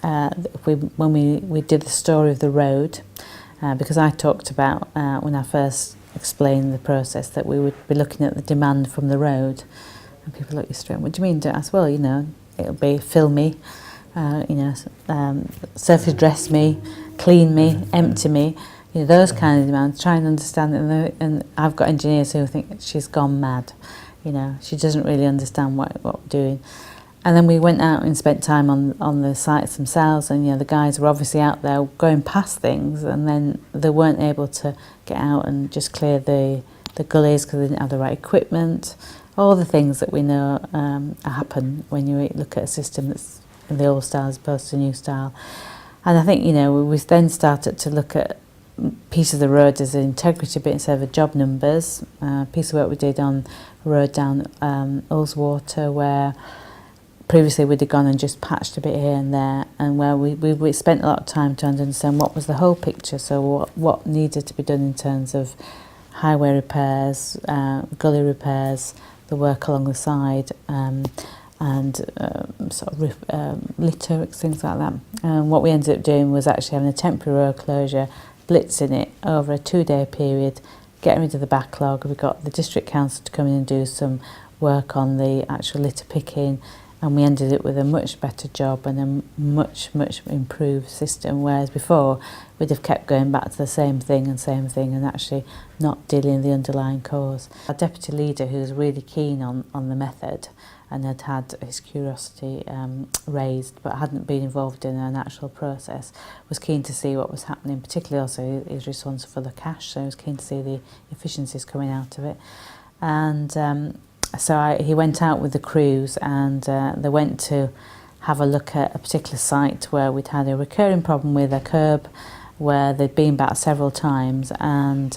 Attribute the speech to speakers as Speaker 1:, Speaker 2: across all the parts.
Speaker 1: when we did the story of the road, because I talked about when I first explained the process that we would be looking at the demand from the road, and people look you straight. What do you mean? As well, you know, it'll be fill me, surface dress me, clean me, empty me. You know, those kind of demands. Try and understand it, and I've got engineers who think she's gone mad. You know, she doesn't really understand what we're doing. And then we went out and spent time on the sites themselves, and you know, the guys were obviously out there going past things, and then they weren't able to get out and just clear the gullies because they didn't have the right equipment. All the things that we know happen when you look at a system that's in the old style as opposed to new style. And I think, you know, we then started to look at piece of the road as an integrity bit instead of job numbers. Piece of work we did on a road down Ullswater where previously we'd have gone and just patched a bit here and there, and where we spent a lot of time trying to understand what was the whole picture, so what needed to be done in terms of highway repairs, gully repairs, the work along the side, and sort of litter, things like that. And what we ended up doing was actually having a temporary road closure, blitzing it over a 2-day period, getting rid of the backlog. We got the district council to come in and do some work on the actual litter picking, and we ended it with a much better job and a much improved system, whereas before we'd have kept going back to the same thing and actually not dealing with the underlying cause. Our deputy leader, who was really keen on the method and had his curiosity raised but hadn't been involved in an actual process, was keen to see what was happening, particularly also he was responsible for the cash, so he was keen to see the efficiencies coming out of it. And so he went out with the crews, and they went to have a look at a particular site where we'd had a recurring problem with a curb where they'd been back several times, and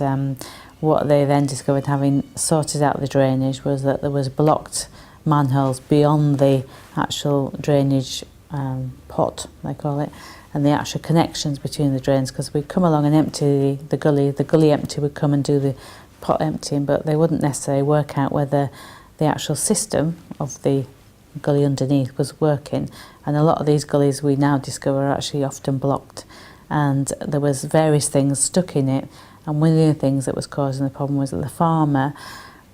Speaker 1: what they then discovered, having sorted out the drainage, was that there was blocked manholes beyond the actual drainage pot, they call it, and the actual connections between the drains, because we'd come along and empty the gully empty would come and do the pot emptying, but they wouldn't necessarily work out whether the actual system of the gully underneath was working. And a lot of these gullies we now discover are actually often blocked, and there was various things stuck in it, and one of the things that was causing the problem was that the farmer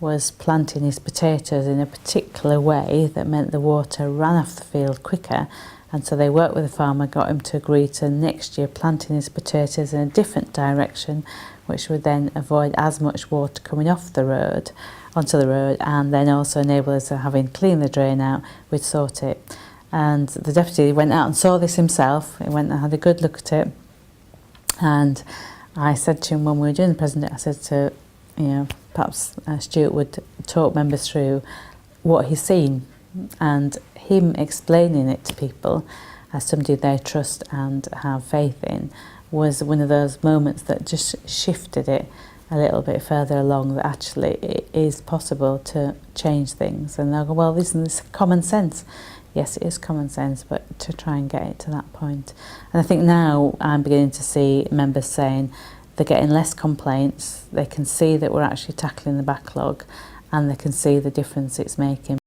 Speaker 1: was planting his potatoes in a particular way that meant the water ran off the field quicker, and so they worked with the farmer, got him to agree to next year planting his potatoes in a different direction, which would then avoid as much water coming off the road onto the road, and then also enable us to, having cleaned the drain out, we'd sort it. And the deputy went out and saw this himself. He went and had a good look at it, and I said to him when we were doing the presentation, I said to, you know, perhaps Stuart would talk members through what he's seen, and him explaining it to people as somebody they trust and have faith in was one of those moments that just shifted it a little bit further along, that actually it is possible to change things. And they'll go, well, isn't this common sense? Yes, it is common sense, but to try and get it to that point. And I think now I'm beginning to see members saying they're getting less complaints, they can see that we're actually tackling the backlog, and they can see the difference it's making.